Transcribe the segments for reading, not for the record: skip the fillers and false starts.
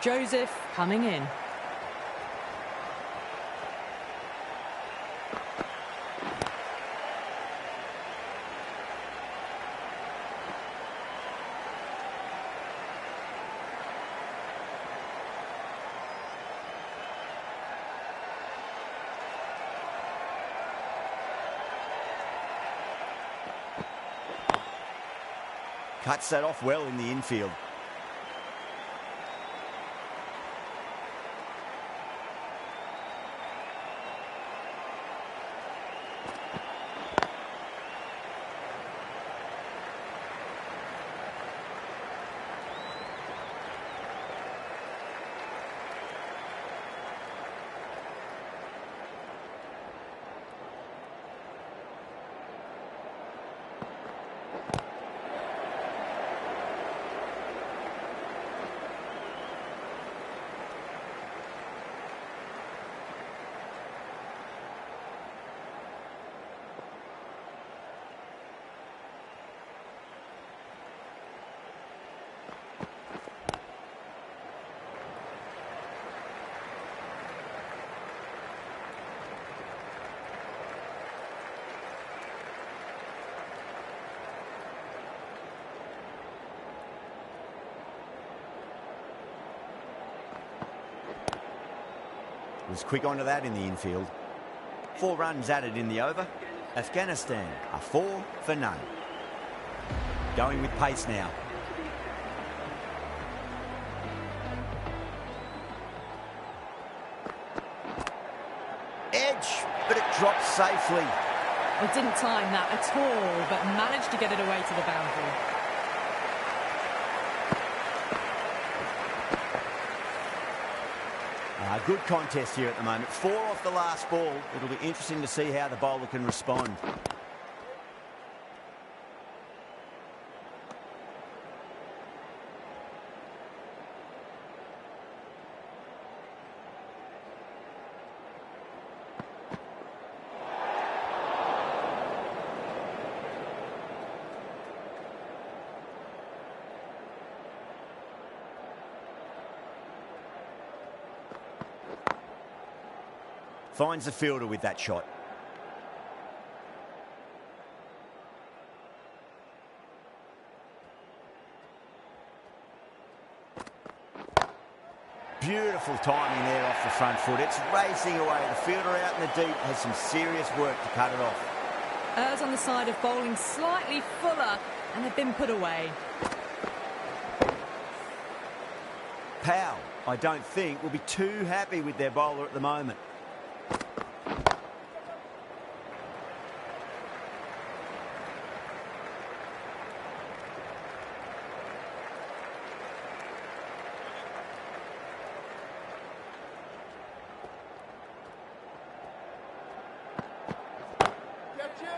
Joseph coming in. Cuts that off well in the infield. Was quick onto that in the infield. 4 runs added in the over. Afghanistan are 4 for none. Going with pace now. Edge, but it drops safely. It didn't time that at all, but managed to get it away to the boundary. Good contest here at the moment. 4 off the last ball. It'll be interesting to see how the bowler can respond. Finds the fielder with that shot. Beautiful timing there off the front foot. It's racing away. The fielder out in the deep has some serious work to cut it off. Errs on the side of bowling slightly fuller and have been put away. Powell, I don't think, will be too happy with their bowler at the moment.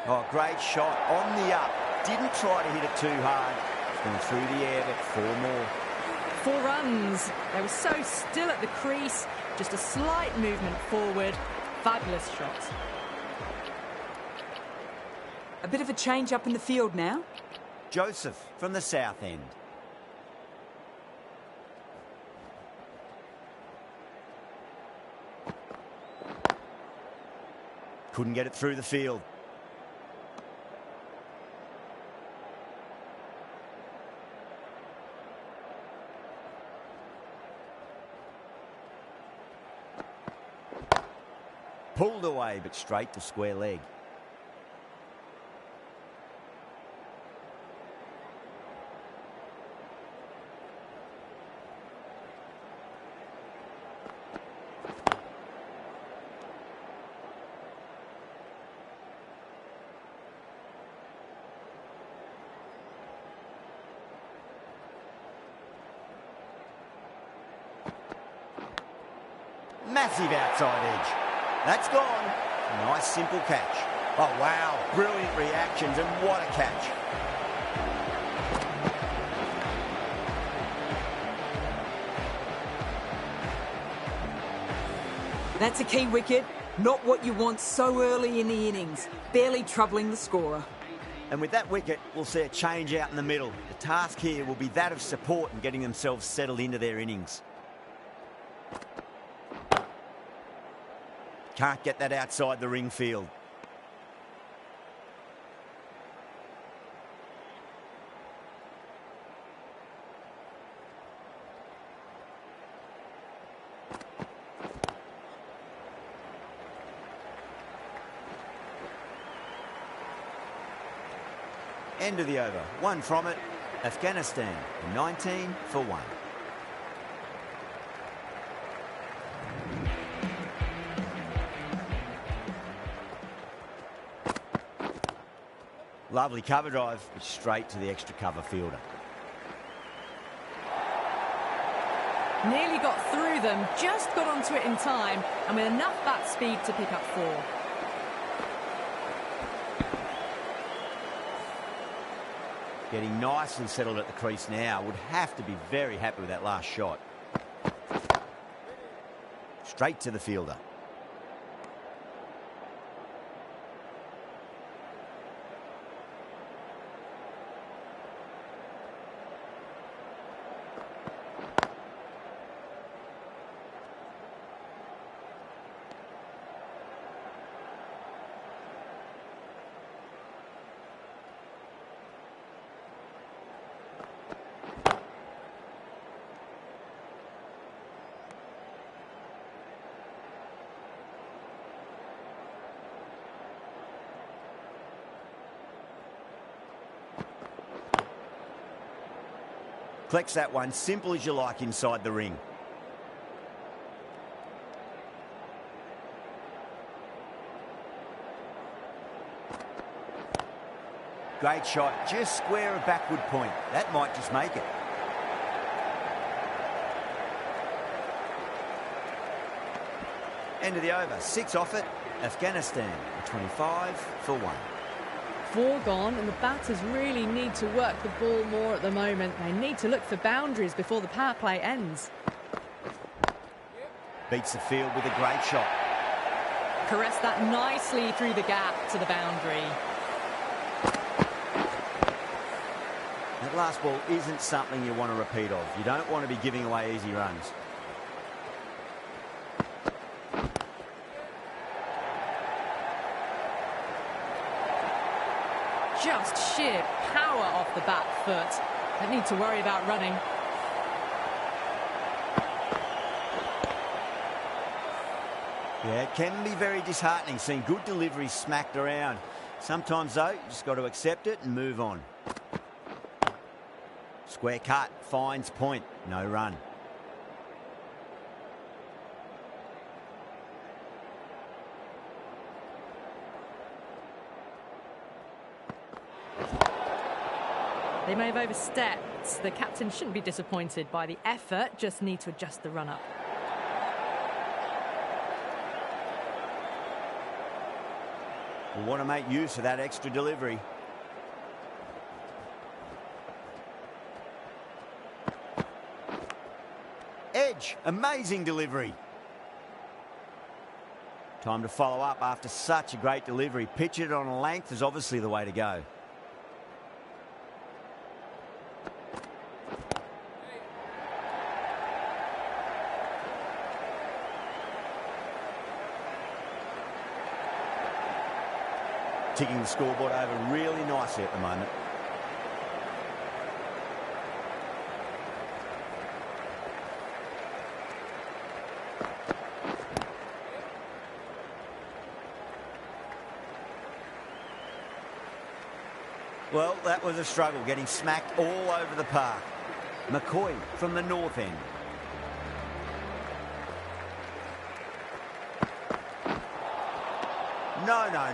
Oh, great shot on the up. Didn't try to hit it too hard. It's gone through the air, but 4 more. 4 runs. They were so still at the crease. Just a slight movement forward. Fabulous shot. A bit of a change up in the field now. Joseph from the south end. Couldn't get it through the field. Pulled away, but straight to square leg. Massive outside edge. That's gone. Nice simple catch. Oh wow, brilliant reactions and what a catch. That's a key wicket. Not what you want so early in the innings. Barely troubling the scorer. And with that wicket, we'll see a change out in the middle. The task here will be that of support and getting themselves settled into their innings. Can't get that outside the ring field. End of the over. One from it. Afghanistan, 19 for 1. Lovely cover drive, but straight to the extra cover fielder. Nearly got through them, just got onto it in time, and with enough bat speed to pick up 4. Getting nice and settled at the crease now. Would have to be very happy with that last shot. Straight to the fielder. Collects that one, simple as you like inside the ring. Great shot, just square of backward point. That might just make it. End of the over, 6 off it. Afghanistan, 25 for 1. 4 gone, and the batters really need to work the ball more at the moment. They need to look for boundaries before the power play ends. Beats the field with a great shot. Caress that nicely through the gap to the boundary. That last ball isn't something you want to repeat of. You don't want to be giving away easy runs. Just sheer power off the back foot. Don't need to worry about running. Yeah, it can be very disheartening seeing good deliveries smacked around. Sometimes, though, you just got to accept it and move on. Square cut, finds point, no run. They may have overstepped. The captain shouldn't be disappointed by the effort, just need to adjust the run-up. We want to make use of that extra delivery. Edge, amazing delivery. Time to follow up after such a great delivery. Pitch it on a length is obviously the way to go. Ticking the scoreboard over really nicely at the moment. Well, that was a struggle, getting smacked all over the park. McCoy from the north end.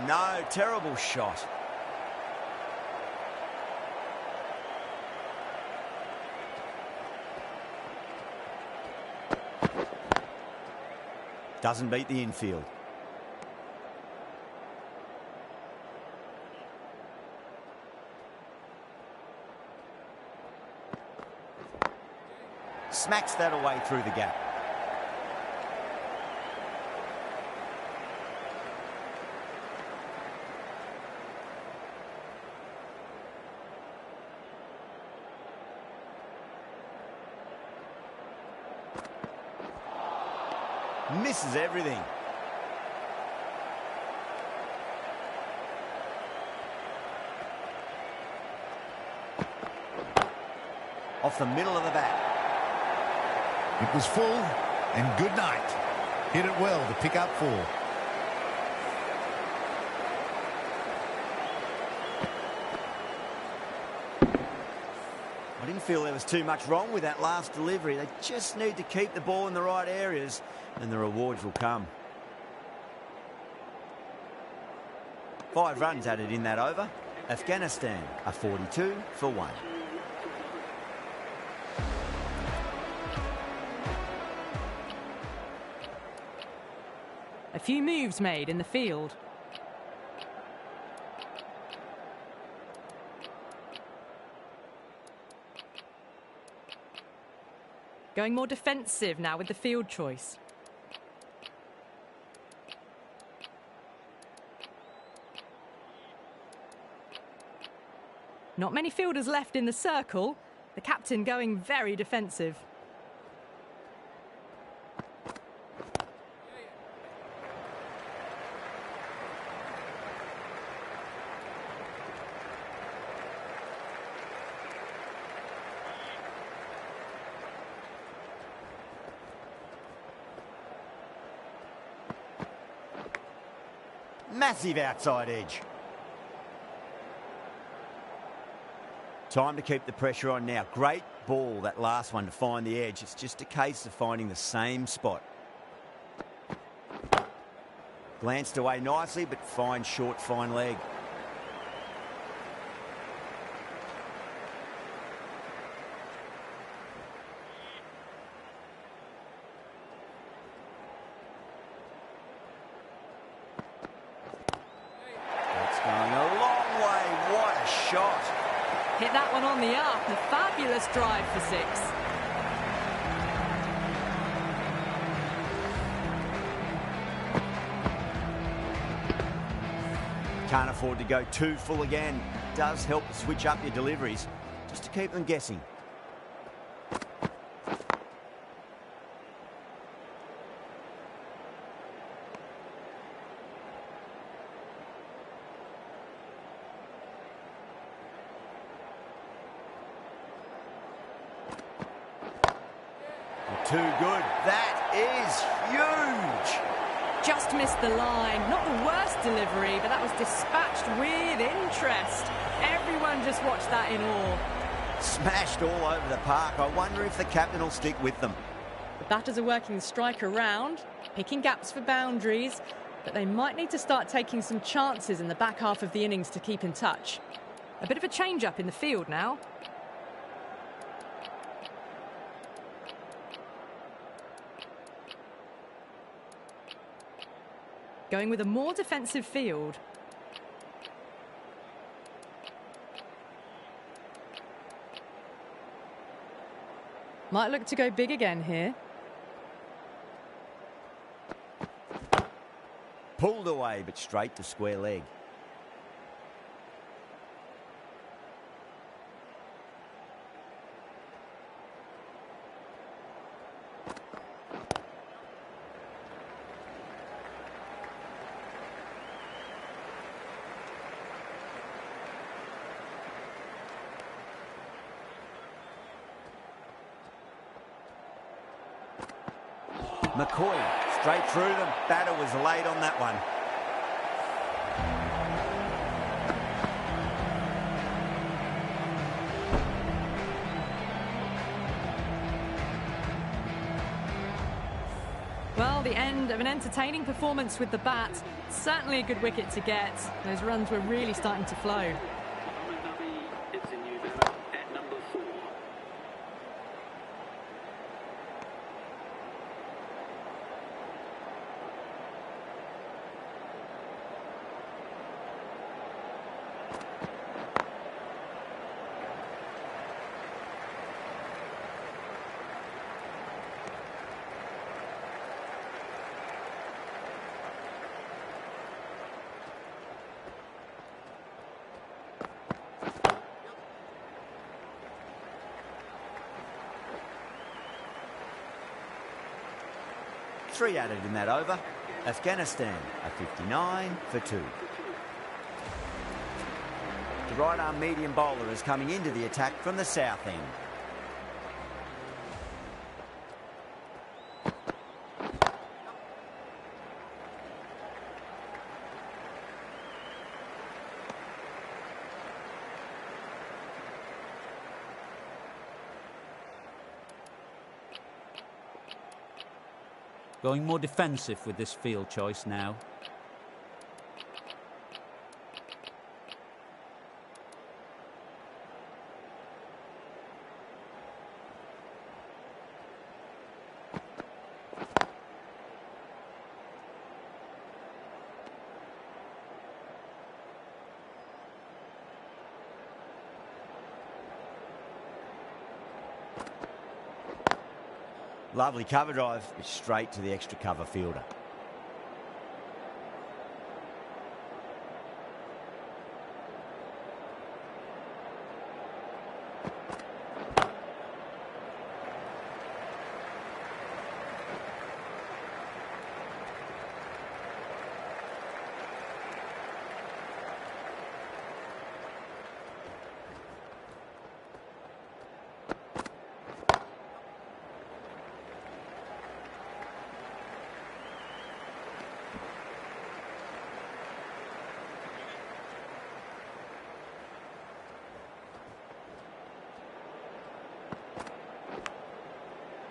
No, terrible shot. Doesn't beat the infield. Smacks that away through the gap. Misses everything. Off the middle of the bat. It was full, and good night. Hit it well to pick up 4. I didn't feel there was too much wrong with that last delivery. They just need to keep the ball in the right areas, and the rewards will come. 5 runs added in that over. Afghanistan are 42 for 1. A few moves made in the field. Going more defensive now with the field choice. Not many fielders left in the circle. The captain going very defensive. Massive outside edge. Time to keep the pressure on now. Great ball, that last one, to find the edge. It's just a case of finding the same spot. Glanced away nicely, but fine short, fine leg. Going a long way. What a shot. Hit that one on the up. A fabulous drive for 6. Can't afford to go too full again. Does help to switch up your deliveries, just to keep them guessing. Too good. That is huge. Just missed the line. Not the worst delivery, but that was dispatched with interest. Everyone just watched that in awe. Smashed all over the park. I wonder if the captain will stick with them. The batters are working the strike around, picking gaps for boundaries, but they might need to start taking some chances in the back half of the innings to keep in touch. A bit of a change-up in the field now. Going with a more defensive field. Might look to go big again here. Pulled away, but straight to square leg. McCoy, straight through them. Batter was late on that one. Well, the end of an entertaining performance with the bat. Certainly a good wicket to get. Those runs were really starting to flow. 3 added in that over. Afghanistan are 59 for 2. The right-arm medium bowler is coming into the attack from the south end. Going more defensive with this field choice now. Lovely cover drive, but straight to the extra cover fielder.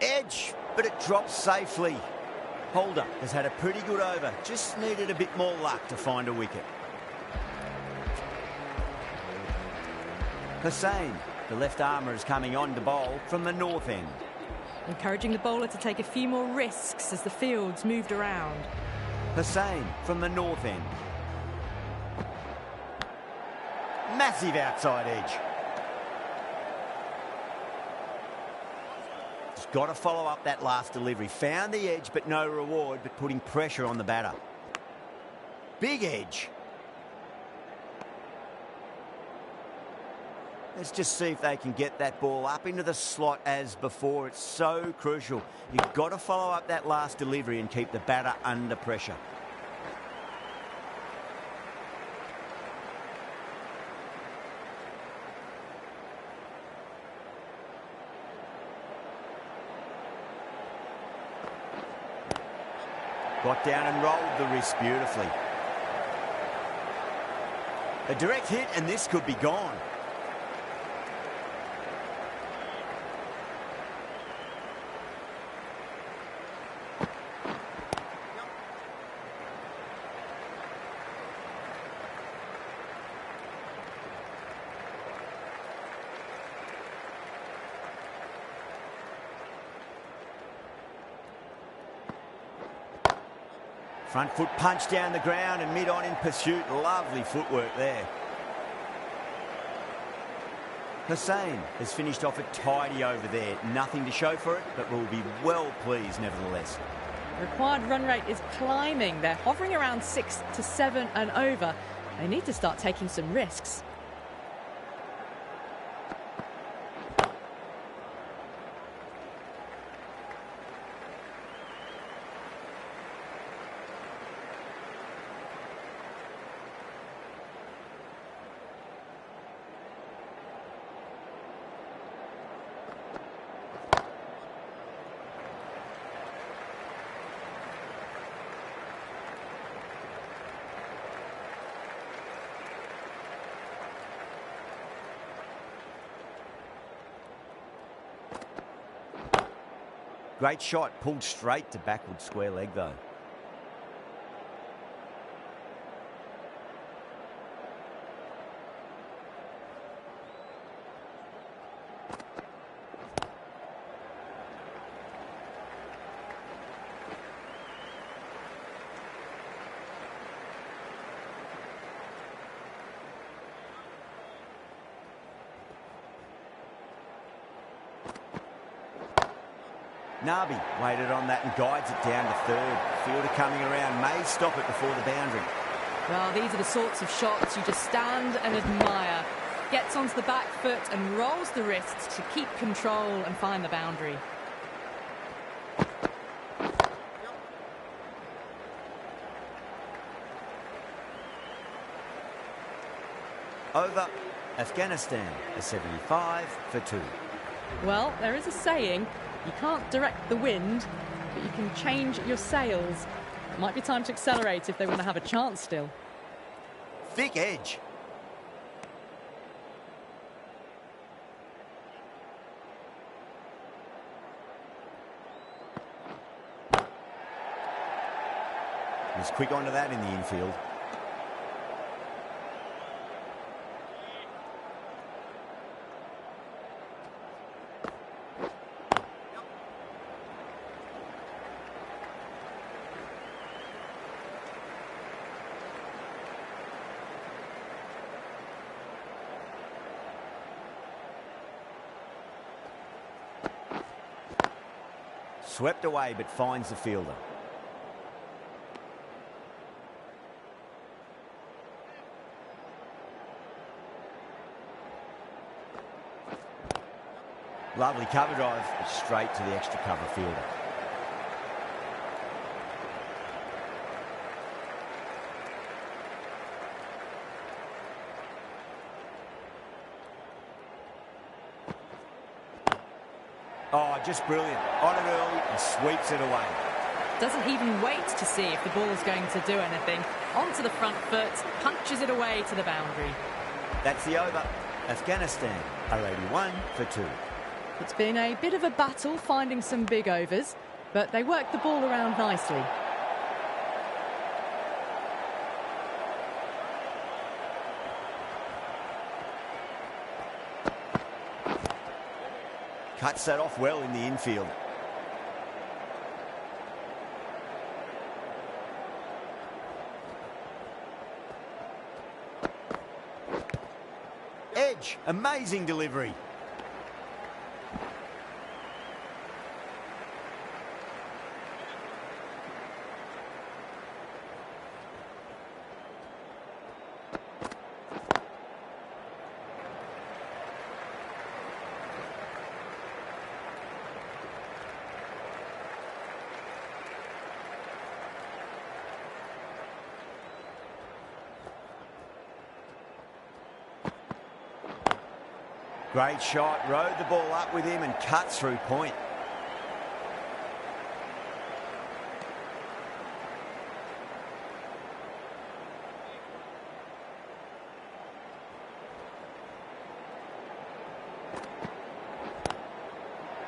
Edge, but it drops safely. Holder has had a pretty good over, just needed a bit more luck to find a wicket. Hussain, the left armour, is coming on to bowl from the north end. Encouraging the bowler to take a few more risks as the field's moved around. Hussain from the north end. Massive outside edge. Got to follow up that last delivery. Found the edge, but no reward, but putting pressure on the batter. Big edge. Let's just see if they can get that ball up into the slot as before. It's so crucial. You've got to follow up that last delivery and keep the batter under pressure. Got down and rolled the wrist beautifully. A direct hit and this could be gone. Front foot punch down the ground and mid-on in pursuit. Lovely footwork there. Hussain has finished off a tidy over there. Nothing to show for it, but will be well pleased nevertheless. The required run rate is climbing. They're hovering around 6 to 7 and over. They need to start taking some risks. Great shot, pulled straight to backward square leg though. Nabi waited on that and guides it down to third. Fielder coming around, may stop it before the boundary. Well, these are the sorts of shots you just stand and admire. Gets onto the back foot and rolls the wrists to keep control and find the boundary. Over, Afghanistan, a 75 for 2. Well, there is a saying, you can't direct the wind, but you can change your sails. It might be time to accelerate if they want to have a chance still. Thick edge. Was quick onto that in the infield. Swept away but finds the fielder. Lovely cover drive, straight to the extra cover fielder. Oh, just brilliant. On it early and sweeps it away. Doesn't even wait to see if the ball's going to do anything. Onto the front foot, punches it away to the boundary. That's the over. Afghanistan are 81 for 2. It's been a bit of a battle finding some big overs, but they worked the ball around nicely. Cuts that off well in the infield. Edge, amazing delivery. Great shot, rode the ball up with him and cuts through point.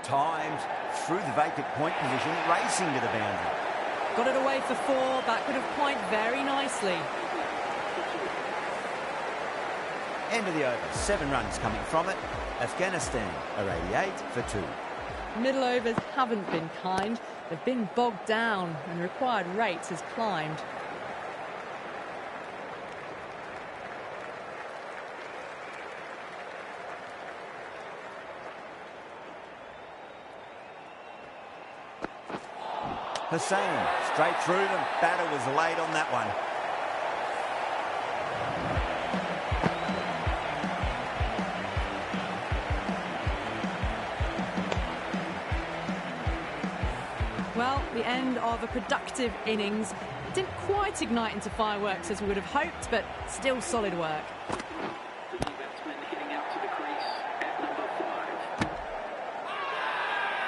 Timed through the vacant point position, racing to the boundary. Got it away for 4, back of point very nicely. End of the over, 7 runs coming from it. Afghanistan are 88 for 2. Middle overs haven't been kind. They've been bogged down and the required rate has climbed. Hussain, straight through them. Batter was late on that one. Well, the end of a productive innings. It didn't quite ignite into fireworks as we would have hoped, but still solid work. The new batsman hitting out to the crease at number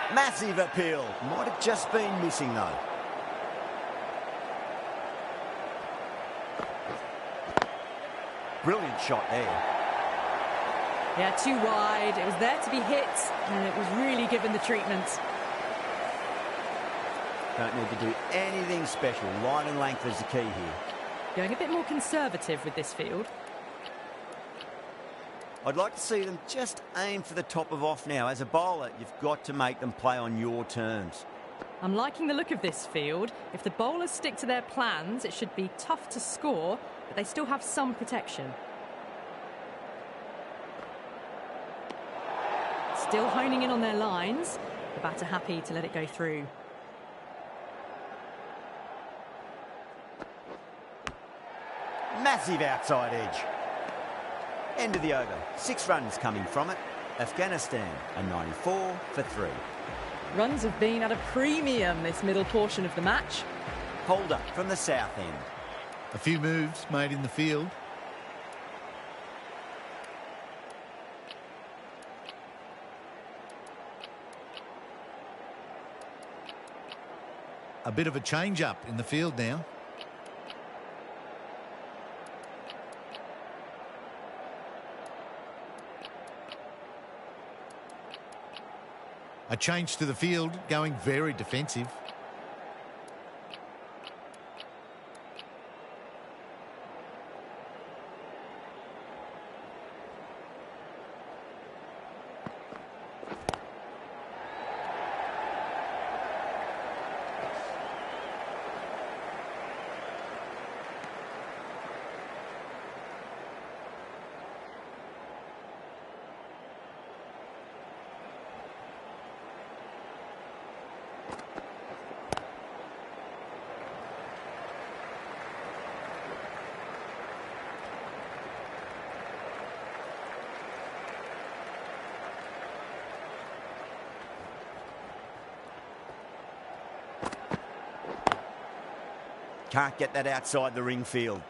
5. Massive appeal. Might have just been missing though. Brilliant shot there. Yeah, too wide. It was there to be hit, and it was really given the treatment. Don't need to do anything special. Line and length is the key here. Going a bit more conservative with this field. I'd like to see them just aim for the top of off now. As a bowler, you've got to make them play on your terms. I'm liking the look of this field. If the bowlers stick to their plans, it should be tough to score, but they still have some protection. Still honing in on their lines. The batter happy to let it go through. Massive outside edge. End of the over. 6 runs coming from it. Afghanistan are 94 for 3. Runs have been at a premium this middle portion of the match. Holder from the south end. A few moves made in the field. A bit of a change-up in the field now. A change to the field, going very defensive. Can't get that outside the ring field.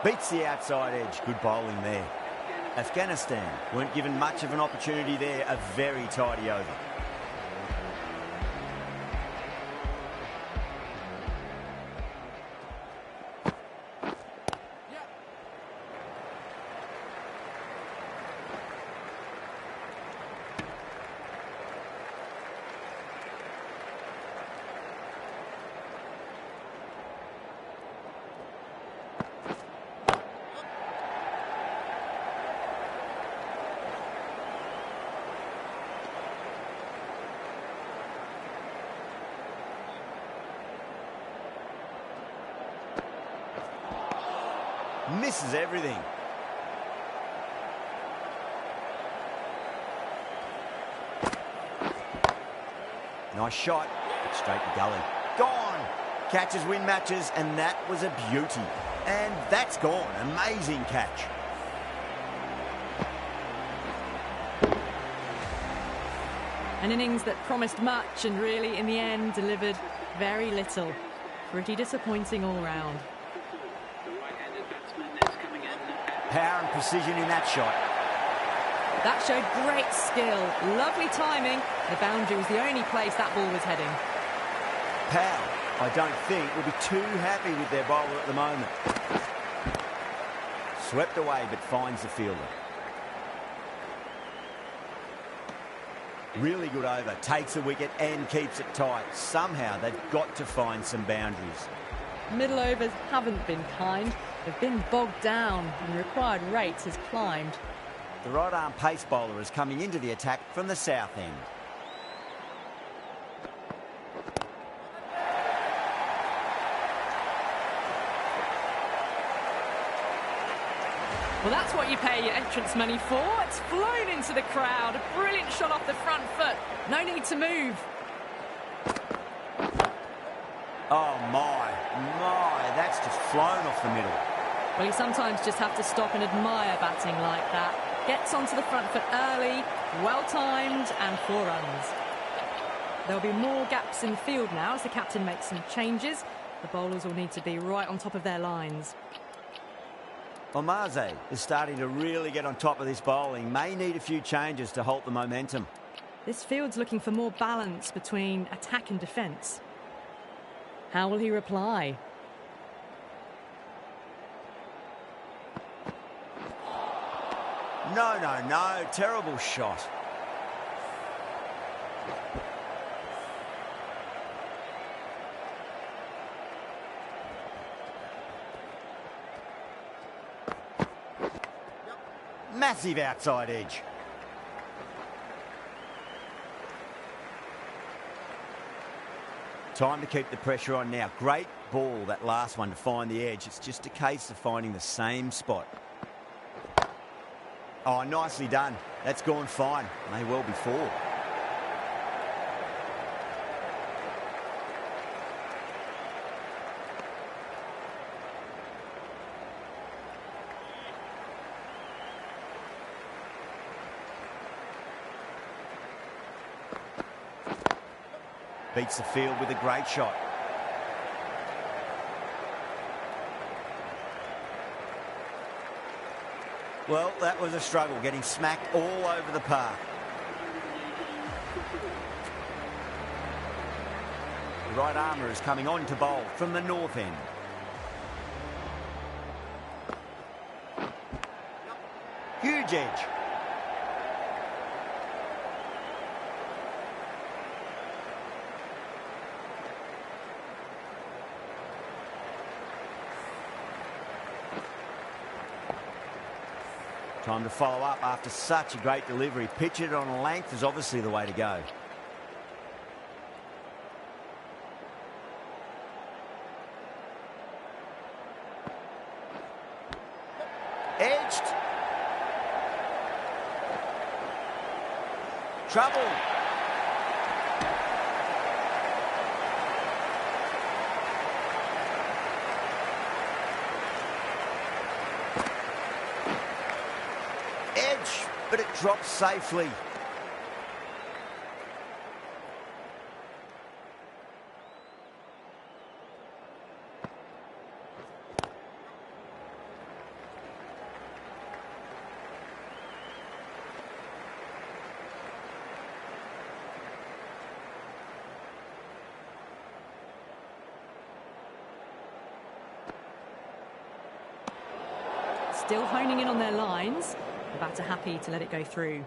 Beats the outside edge. Good bowling there. Afghanistan weren't given much of an opportunity there. A very tidy over. Misses everything. Nice shot. Straight to gully. Gone. Catches win matches, and that was a beauty. And that's gone. Amazing catch. An innings that promised much and really, in the end, delivered very little. Pretty disappointing all round. Power and precision in that shot. That showed great skill. Lovely timing. The boundary was the only place that ball was heading. Powell, I don't think, will be too happy with their bowler at the moment. Swept away, but finds the fielder. Really good over. Takes a wicket and keeps it tight. Somehow they've got to find some boundaries. Middle overs haven't been kind. They've been bogged down and required rates has climbed. The right-arm pace bowler is coming into the attack from the south end. Well, that's what you pay your entrance money for. It's flown into the crowd. A brilliant shot off the front foot. No need to move. Oh, my. That's just flown off the middle. Well, you sometimes just have to stop and admire batting like that. Gets onto the front foot early, well-timed, and 4 runs. There'll be more gaps in the field now as the captain makes some changes. The bowlers will need to be right on top of their lines. Omaze is starting to really get on top of this bowling. May need a few changes to halt the momentum. This field's looking for more balance between attack and defence. How will he reply? No. Terrible shot. Massive outside edge. Time to keep the pressure on now. Great ball, that last one, to find the edge. It's just a case of finding the same spot. Oh, nicely done. That's gone fine. May well be 4. Beats the field with a great shot. Well, that was a struggle, getting smacked all over the park. The right armour is coming on to bowl from the north end. Huge edge. Time to follow up after such a great delivery. Pitch it on a length is obviously the way to go. Edged. Trouble. But it drops safely. Still honing in on their lines. The batter happy to let it go through.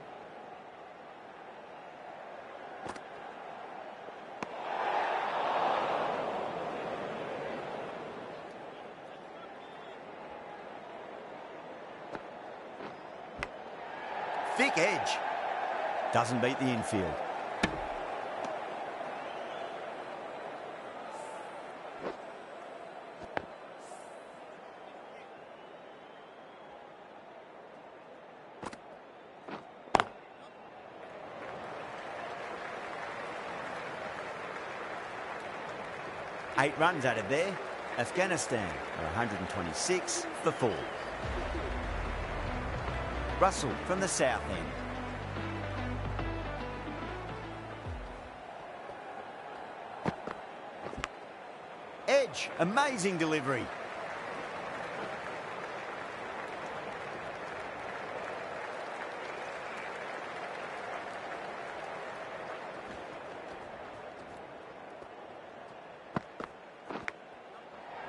Thick edge. Doesn't beat the infield. Eight runs added there. Afghanistan are 126 for 4. Russell from the south end. Edge, amazing delivery.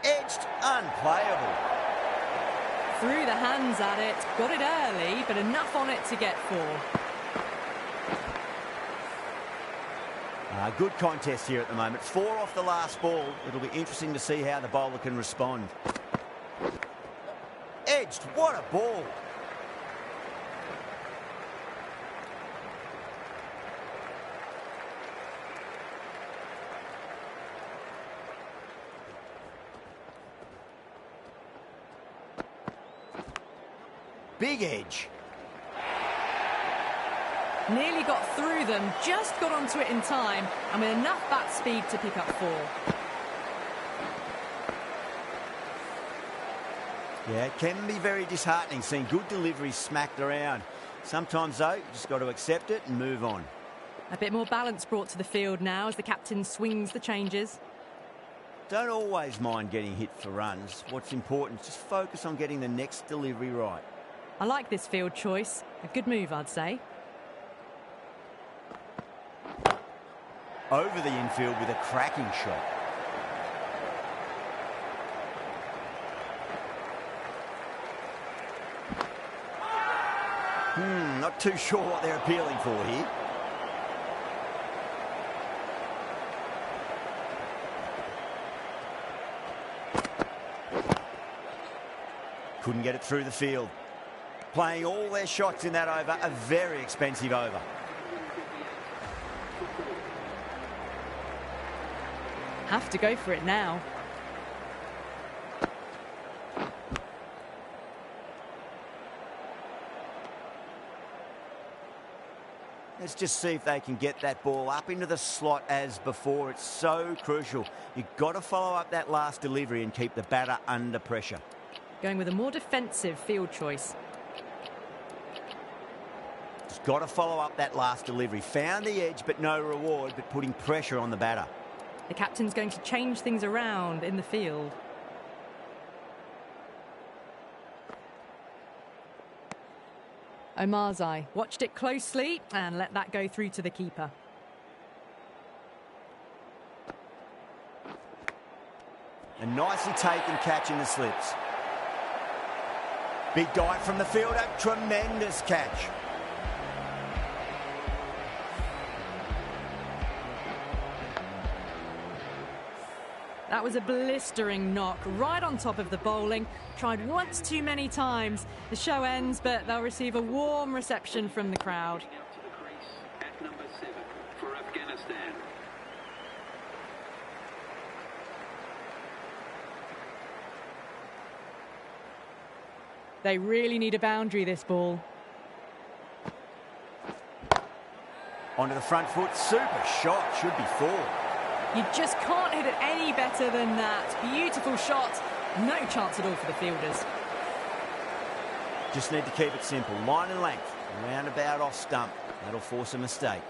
Edged, unplayable. Threw the hands at it, got it early, but enough on it to get 4. Good contest here at the moment. 4 off the last ball. It'll be interesting to see how the bowler can respond. Edged, what a ball. Big edge. Nearly got through them, just got onto it in time, and with enough bat speed to pick up 4. Yeah, it can be very disheartening seeing good deliveries smacked around. Sometimes, though, you just got to accept it and move on. A bit more balance brought to the field now as the captain swings the changes. Don't always mind getting hit for runs. What's important is just focus on getting the next delivery right. I like this field choice. A good move, I'd say. Over the infield with a cracking shot. Not too sure what they're appealing for here. Couldn't get it through the field. Playing all their shots in that over, a very expensive over. Have to go for it now. fielders just see if they can get that ball up into the slot as before. It's so crucial. You've got to follow up that last delivery and keep the batter under pressure. Going with a more defensive field choice. Just got to follow up that last delivery. Found the edge, but no reward, but putting pressure on the batter. The captain's going to change things around in the field. Omarzai watched it closely and let that go through to the keeper. A nicely taken catch in the slips. Big dive from the fielder, tremendous catch. That was a blistering knock right on top of the bowling. Tried once too many times. The show ends, but they'll receive a warm reception from the crowd. Out to the crease at number 7 for Afghanistan. They really need a boundary, this ball. Onto the front foot, super shot, should be 4. You just can't hit it any better than that. Beautiful shot. No chance at all for the fielders. Just need to keep it simple. Line and length. Roundabout off stump. That'll force a mistake.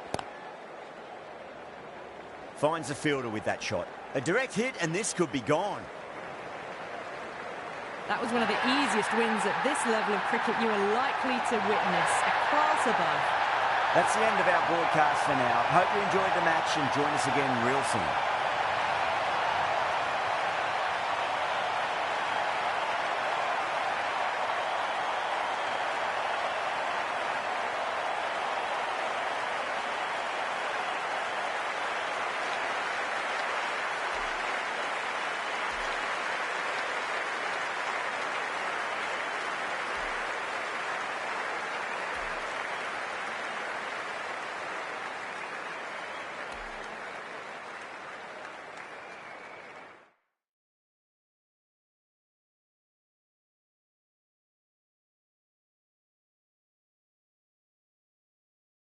Finds the fielder with that shot. A direct hit and this could be gone. That was one of the easiest wins at this level of cricket you are likely to witness. A class above. That's the end of our broadcast for now. Hope you enjoyed the match and join us again real soon.